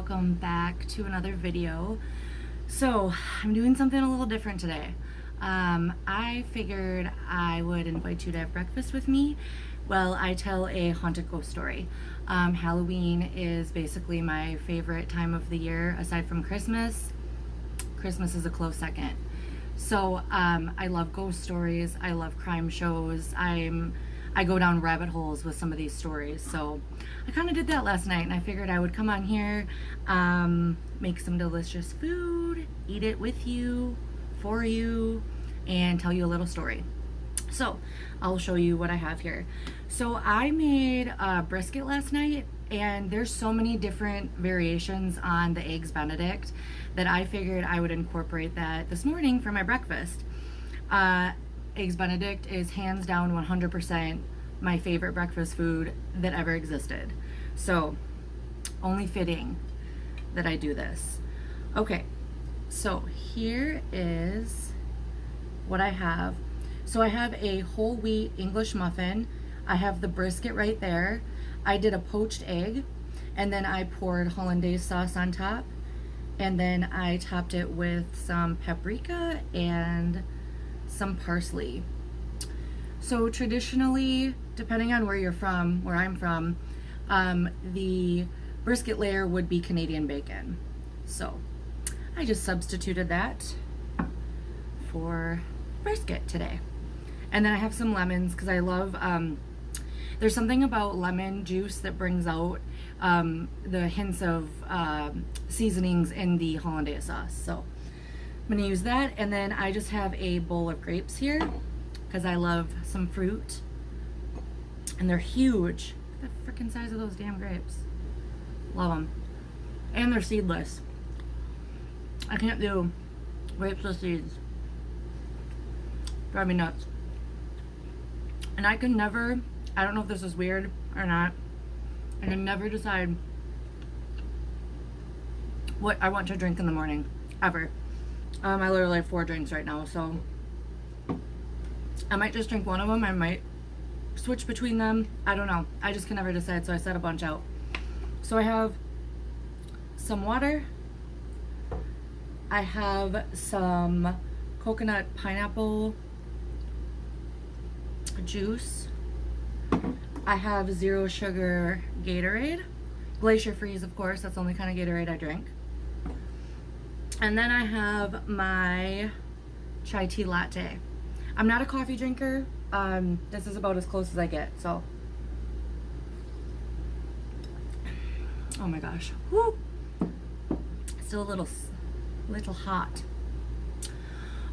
welcome back to another video. So I'm doing something a little different today. I figured I would invite you to have breakfast with me while I tell a haunted ghost story. Halloween is basically my favorite time of the year aside from Christmas. Christmas is a close second. So I love ghost stories, I love crime shows, I go down rabbit holes with some of these stories. So I kind of did that last night, and I figured I would come on here, make some delicious food, eat it with you, for you, and tell you a little story. So I'll show you what I have here. So I made a brisket last night, and there's so many different variations on the eggs Benedict that I figured I would incorporate that this morning for my breakfast. Eggs Benedict is hands down 100% my favorite breakfast food that ever existed. So only fitting that I do this. Okay, so here is what I have. So I have a whole wheat English muffin. I have the brisket right there. I did a poached egg, and then I poured hollandaise sauce on top, and then I topped it with some paprika and some parsley. So traditionally, depending on where you're from, where I'm from, the brisket layer would be Canadian bacon. So I just substituted that for brisket today. And then I have some lemons because I love, there's something about lemon juice that brings out the hints of seasonings in the hollandaise sauce. So I'm gonna use that, and then I just have a bowl of grapes here because I love some fruit, and they're huge. Look at the freaking size of those damn grapes. Love them, and they're seedless. I can't do grapes with seeds. Drive me nuts. And I can never, I don't know if this is weird or not, I can never decide what I want to drink in the morning, ever. I literally have 4 drinks right now, so I might just drink one of them. I might switch between them. I don't know. I just can never decide, so I set a bunch out. So I have some water. I have some coconut pineapple juice. I have 0 sugar Gatorade. Glacier Freeze, of course. That's the only kind of Gatorade I drink. And then I have my chai tea latte. I'm not a coffee drinker. This is about as close as I get, so. Oh my gosh. Woo! Still a little hot.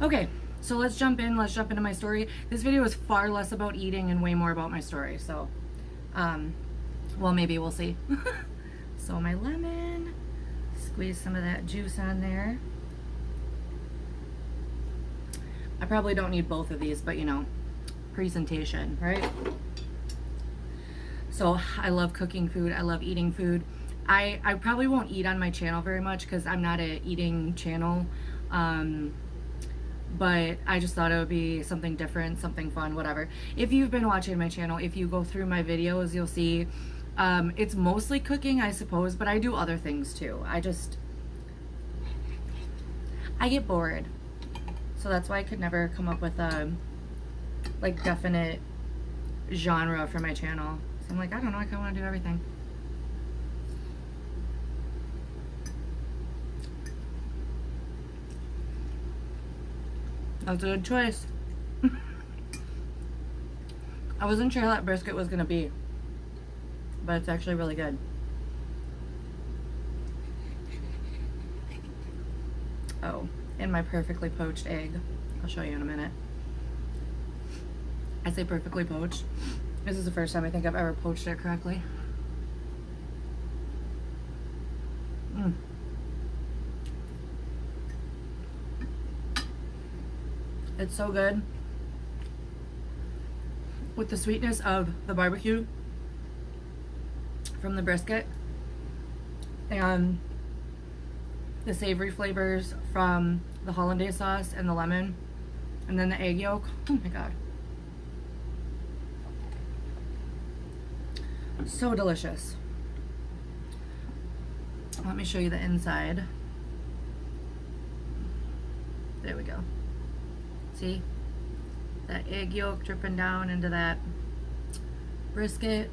Okay, so let's jump into my story. This video is far less about eating and way more about my story, so, well, maybe we'll see. So my lemon. Squeeze some of that juice on there. I probably don't need both of these, but you know, presentation, right? So I love cooking food. I love eating food. I probably won't eat on my channel very much because I'm not a eating channel. But I just thought it would be something different, something fun, whatever. If you've been watching my channel, if you go through my videos, you'll see it's mostly cooking, I suppose, but I do other things too. I get bored. So that's why I could never come up with a like definite genre for my channel. So I'm like, I don't know, I kinda wanna do everything. That's a good choice. I wasn't sure how that brisket was gonna be, but it's actually really good. Oh, and my perfectly poached egg. I'll show you in a minute. I say perfectly poached. This is the first time I think I've ever poached it correctly. It's so good. With the sweetness of the barbecue from the brisket and the savory flavors from the hollandaise sauce and the lemon and then the egg yolk. Oh my god. So delicious. let me show you the inside. There we go. See? That egg yolk dripping down into that brisket.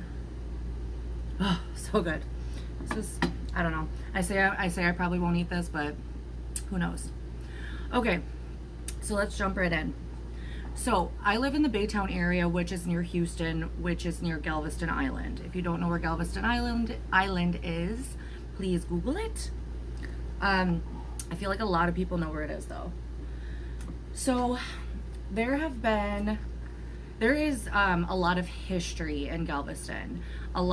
Oh, so good. This is, I don't know. I say I probably won't eat this, but who knows? Okay, so let's jump right in. So I live in the Baytown area, which is near Houston, which is near Galveston Island. If you don't know where Galveston Island is, please Google it. I feel like a lot of people know where it is though. So there is a lot of history in Galveston. There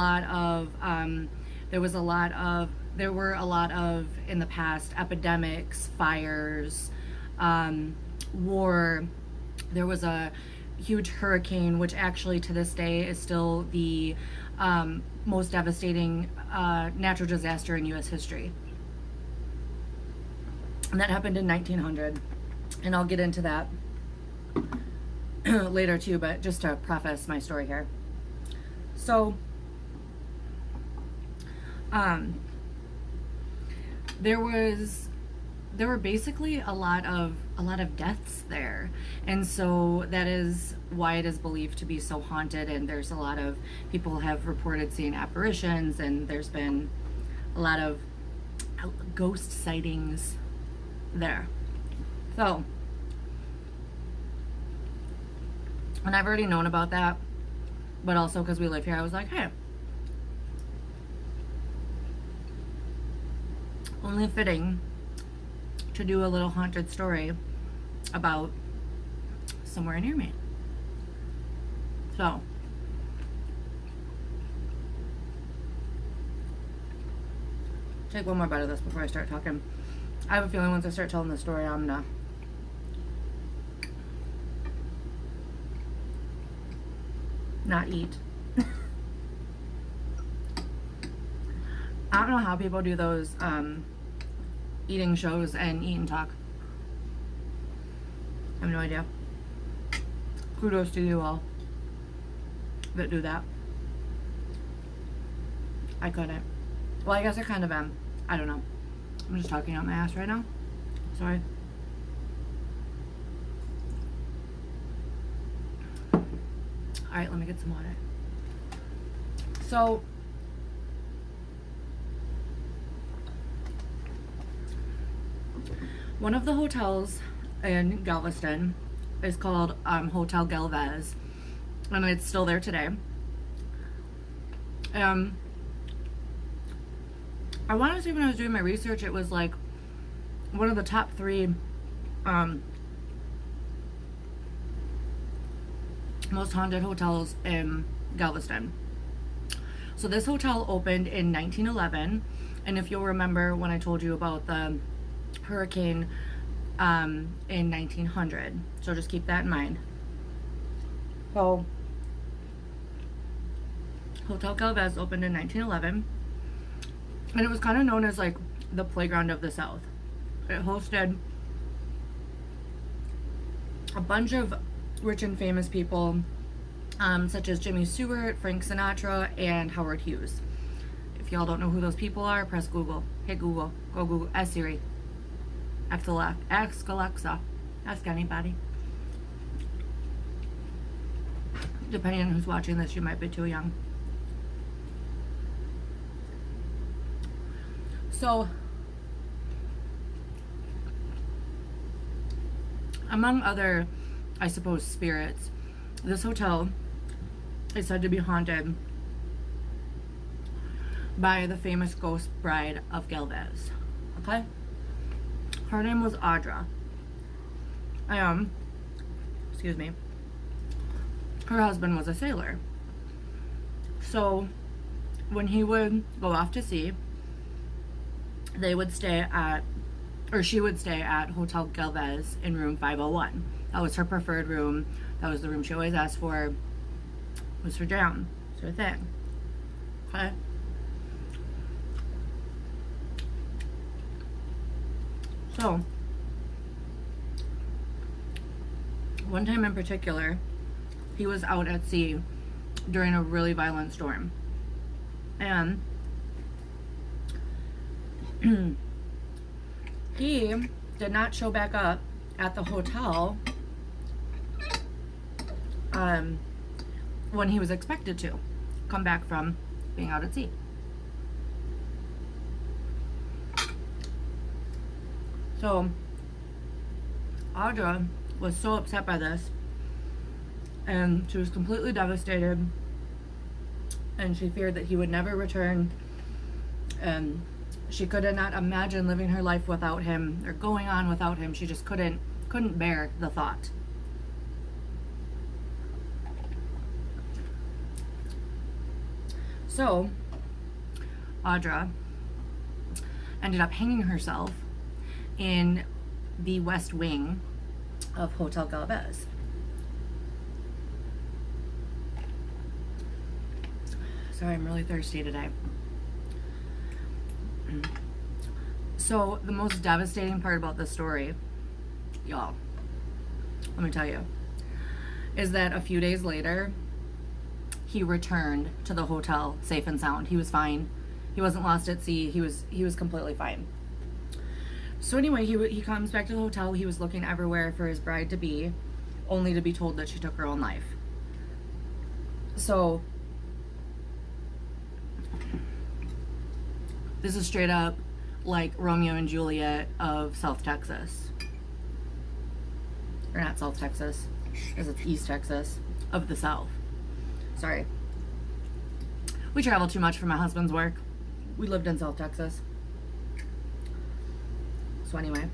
were a lot of in the past epidemics, fires, war. There was a huge hurricane, which actually to this day is still the most devastating natural disaster in U.S. history. And that happened in 1900. And I'll get into that later too, but just to preface my story here. So, there were basically a lot of deaths there, and so that is why it is believed to be so haunted. And there's a lot of people have reported seeing apparitions, and there's been a lot of ghost sightings there. So, and I've already known about that, but also because we live here, I was like, hey, only fitting to do a little haunted story about somewhere near me. So, take one more bite of this before I start talking. I have a feeling once I start telling the story, I'm gonna not eat. I don't know how people do those eating shows and eat and talk. I have no idea. Kudos to you all that do that. I couldn't. Well, I guess I kind of am. I don't know. I'm just talking out my ass right now. Sorry. Alright, let me get some water. So, one of the hotels in Galveston is called Hotel Galvez, and it's still there today. I want to say when I was doing my research, it was like one of the top 3 most haunted hotels in Galveston. So this hotel opened in 1911, and if you'll remember when I told you about the hurricane in 1900, so just keep that in mind. So Hotel Galvez opened in 1911, and it was kind of known as like the playground of the South. It hosted a bunch of rich and famous people, such as Jimmy Stewart, Frank Sinatra, and Howard Hughes. If y'all don't know who those people are, press Google. Hit Google. Go Google. Ask Siri. Ask Alexa. Ask anybody. Depending on who's watching this, you might be too young. So, among other, I suppose, spirits, this hotel is said to be haunted by the famous ghost bride of Galvez. Okay? Her name was Audra. Excuse me. Her husband was a sailor. So, when he would go off to sea, they would stay at, or she would stay at Hotel Galvez in room 501. That was her preferred room. That was the room she always asked for. It was her jam. It was her thing. Okay? So, one time in particular, he was out at sea during a really violent storm. And He did not show back up at the hotel when he was expected to come back from being out at sea. So Audra was so upset by this, and she was completely devastated, and she feared that he would never return, and she could not imagine living her life without him or going on without him. She just couldn't bear the thought. So Audra ended up hanging herself in the west wing of Hotel Galvez. Sorry, I'm really thirsty today. So the most devastating part about this story, y'all, let me tell you, is that a few days later, he returned to the hotel safe and sound. He was fine. He wasn't lost at sea. He was completely fine. So anyway, he comes back to the hotel. He was looking everywhere for his bride-to-be, only to be told that she took her own life. So this is straight up like Romeo and Juliet of South Texas. Or not South Texas, because it's East Texas, of the South. Sorry. We travel too much for my husband's work. We lived in South Texas. So anyway.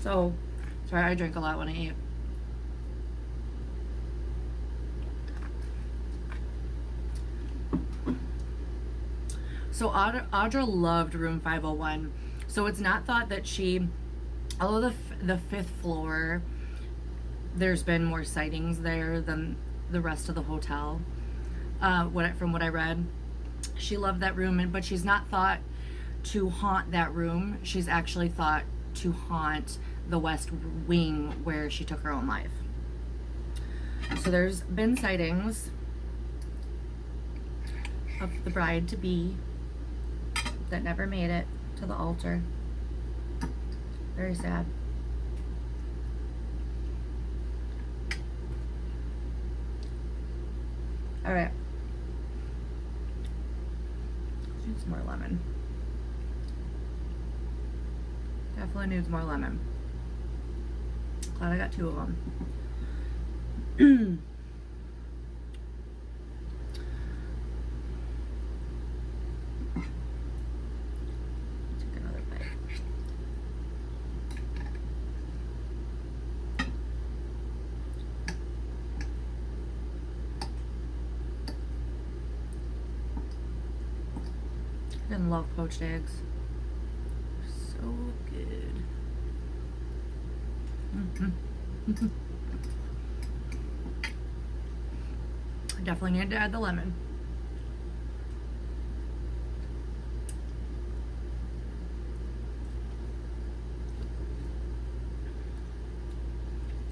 So, sorry, I drink a lot when I eat. So Audra loved room 501. So it's not thought that she, although the fifth floor, there's been more sightings there than the rest of the hotel. From what I read, she loved that room, but she's not thought to haunt that room. She's actually thought to haunt the west wing where she took her own life. So there's been sightings of the bride-to-be that never made it to the altar. Very sad. All right. Needs more lemon. Definitely needs more lemon. Glad I got 2 of them. Take another bite. I love poached eggs. So good. I definitely need to add the lemon.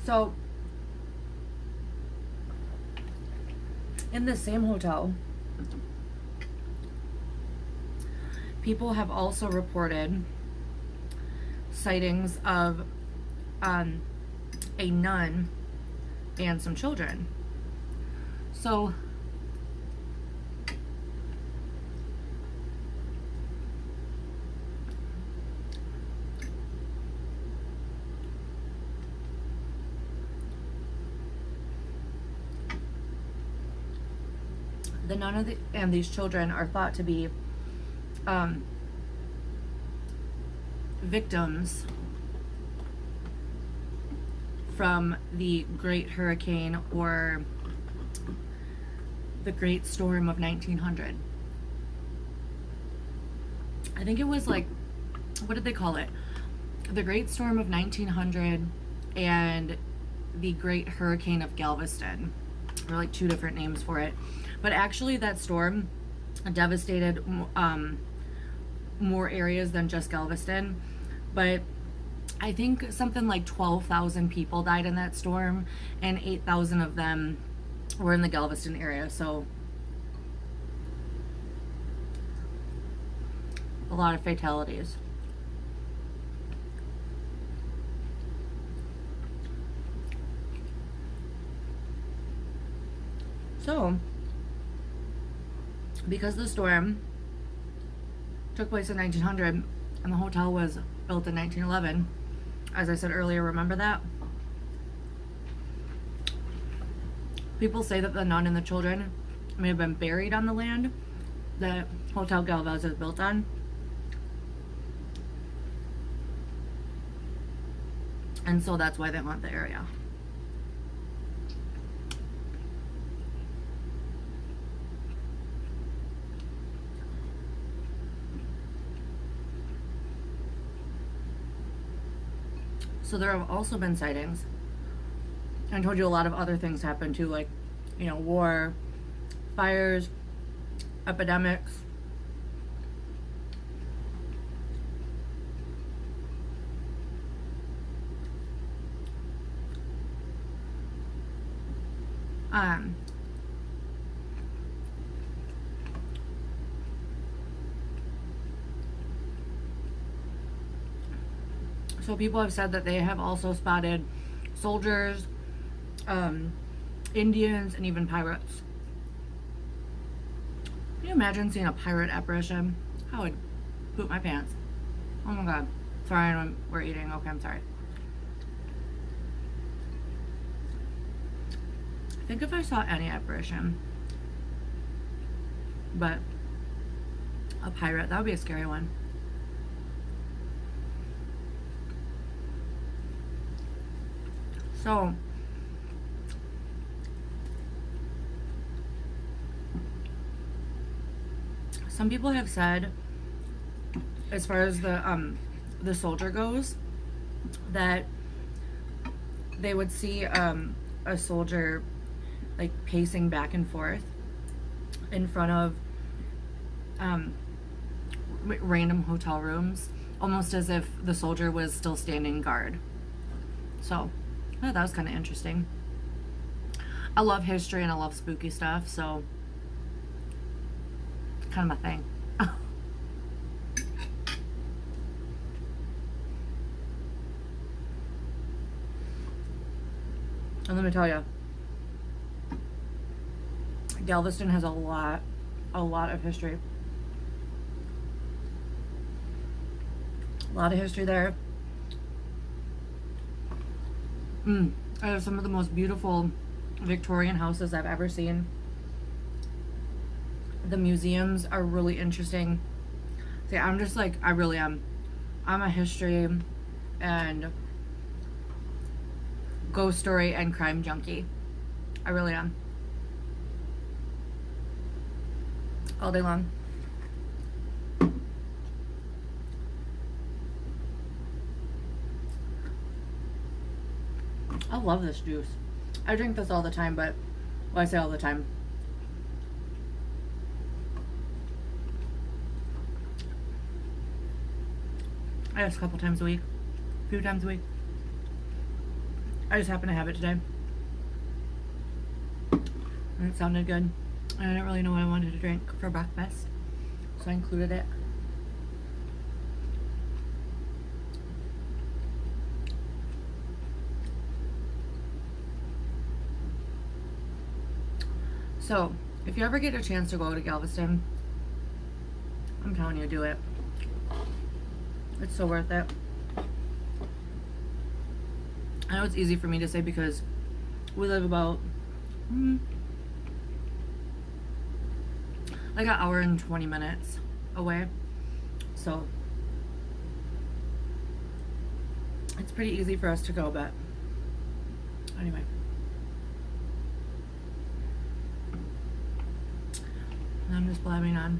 So, in the same hotel, people have also reported sightings of a nun and some children. So the nun and these children are thought to be victims from the Great Hurricane or the Great Storm of 1900. I think it was like, what did they call it? The Great Storm of 1900 and the Great Hurricane of Galveston. There are like 2 different names for it. But actually that storm devastated more areas than just Galveston, but I think something like 12,000 people died in that storm, and 8,000 of them were in the Galveston area. So a lot of fatalities. So, because the storm took place in 1900 and the hotel was built in 1911, as I said earlier, remember that? People say that the nun and the children may have been buried on the land that Hotel Galvez is built on. And so that's why they haunt the area. So there have also been sightings. I told you a lot of other things happen too, like, you know, war, fires, epidemics. So people have said that they have also spotted soldiers, Indians, and even pirates. Can you imagine seeing a pirate apparition? I would poop my pants. Oh my god. Sorry, I know we're eating. Okay, I'm sorry. I think if I saw any apparition, but a pirate, that would be a scary one. So, some people have said, as far as the soldier goes, that they would see a soldier like pacing back and forth in front of random hotel rooms, almost as if the soldier was still standing guard. So I thought that was kind of interesting. I love history and I love spooky stuff, so it's kind of my thing. And let me tell you, Galveston has a lot of history. A lot of history there. I have some of the most beautiful Victorian houses I've ever seen. The museums are really interesting. See, I'm just like, I really am. I'm a history and ghost story and crime junkie. I really am. All day long. I love this juice. I drink this all the time, but, well, I say all the time. I guess a couple times a week. A few times a week. I just happen to have it today. And it sounded good. I didn't really know what I wanted to drink for breakfast, so I included it. So, if you ever get a chance to go to Galveston, I'm telling you, do it. It's so worth it. I know it's easy for me to say because we live about like an hour and 20 minutes away. So, it's pretty easy for us to go, but anyway. I'm just blabbing on.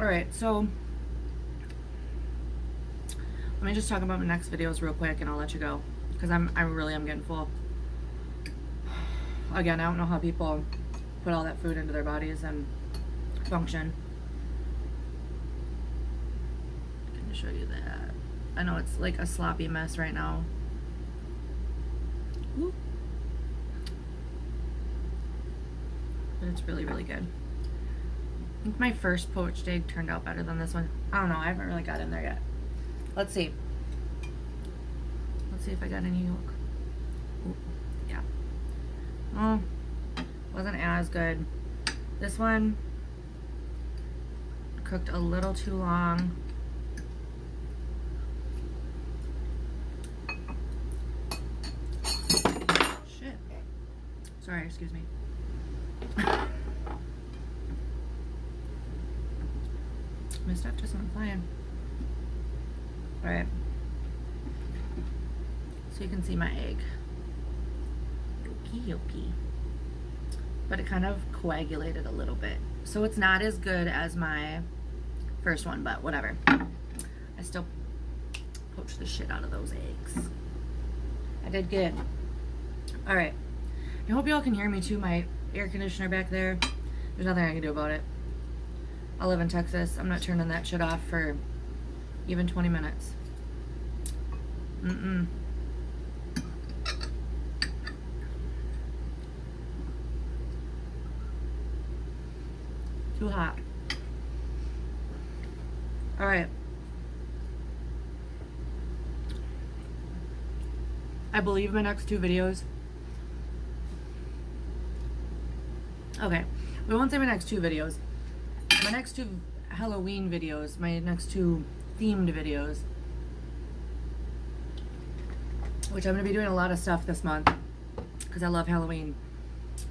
Alright, so let me just talk about my next videos real quick and I'll let you go. Because I really am getting full. Again, I don't know how people put all that food into their bodies, and dysfunction. I'm gonna show you that. I know it's like a sloppy mess right now. Woo. But it's really, really good. I think my first poached egg turned out better than this one. I don't know, I haven't really got in there yet. Let's see. Let's see if I got any yolk. Ooh, yeah. Oh, wasn't as good. This one cooked a little too long. Shit. Sorry, excuse me. My stuff just went flying. Alright. So you can see my egg. Yolky, yolky. But it kind of coagulated a little bit. So it's not as good as my first one, but whatever. I still poached the shit out of those eggs. I did good. Alright. I hope y'all can hear me too. My air conditioner back there. There's nothing I can do about it. I live in Texas. I'm not turning that shit off for even 20 minutes. Mm-mm. Too hot. All right. I believe my next two videos. Okay. We won't say my next two videos. My next two Halloween videos, my next two themed videos, which I'm going to be doing a lot of stuff this month because I love Halloween.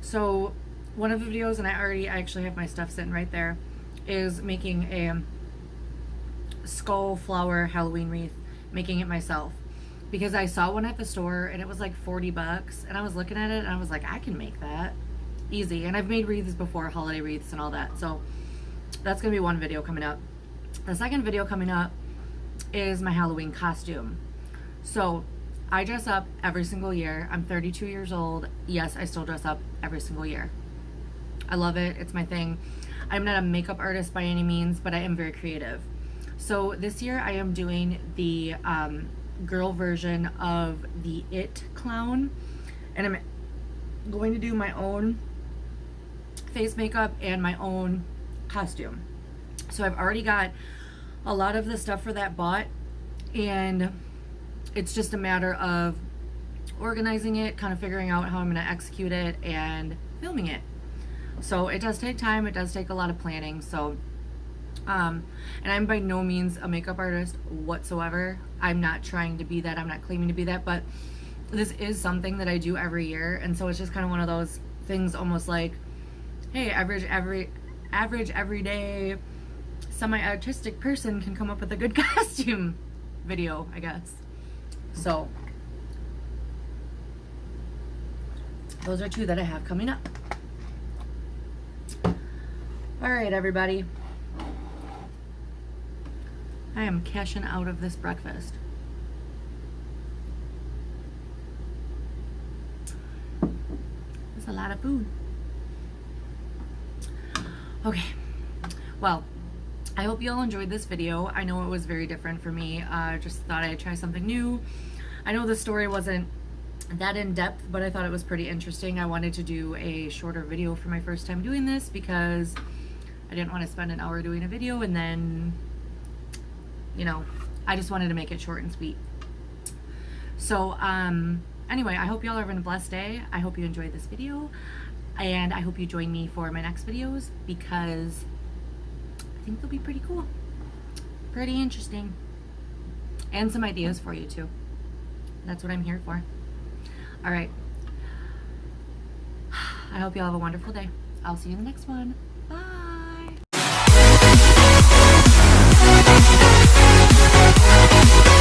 So one of the videos, and I actually have my stuff sitting right there, is making a skull flower Halloween wreath, making it myself. Because I saw one at the store and it was like 40 bucks, and I was looking at it and I was like, I can make that easy. And I've made wreaths before, holiday wreaths and all that. So that's gonna be one video coming up. The second video coming up is my Halloween costume. So I dress up every single year. I'm 32 years old. Yes, I still dress up every single year. I love it. It's my thing. I'm not a makeup artist by any means, but I am very creative. So this year I am doing the girl version of the It clown, and I'm going to do my own face makeup and my own costume. So I've already got a lot of the stuff for that bought, and it's just a matter of organizing it, kind of figuring out how I'm going to execute it and filming it. So it does take time, it does take a lot of planning. So and I'm by no means a makeup artist whatsoever. I'm not trying to be that, I'm not claiming to be that, but this is something that I do every year, and so it's just kind of one of those things, almost like, hey, average everyday semi-artistic person can come up with a good costume video, I guess. So those are two that I have coming up. All right, everybody, I am cashing out of this breakfast. That's a lot of food. Okay, well, I hope you all enjoyed this video. I know it was very different for me. Just thought I'd try something new. I know the story wasn't that in-depth, but I thought it was pretty interesting. I wanted to do a shorter video for my first time doing this because I didn't want to spend an hour doing a video and then, you know, I just wanted to make it short and sweet. So anyway, I hope y'all are having a blessed day. I hope you enjoyed this video, and I hope you join me for my next videos because I think they'll be pretty cool, pretty interesting, and some ideas for you too. That's what I'm here for. All right, I hope y'all have a wonderful day. I'll see you in the next one.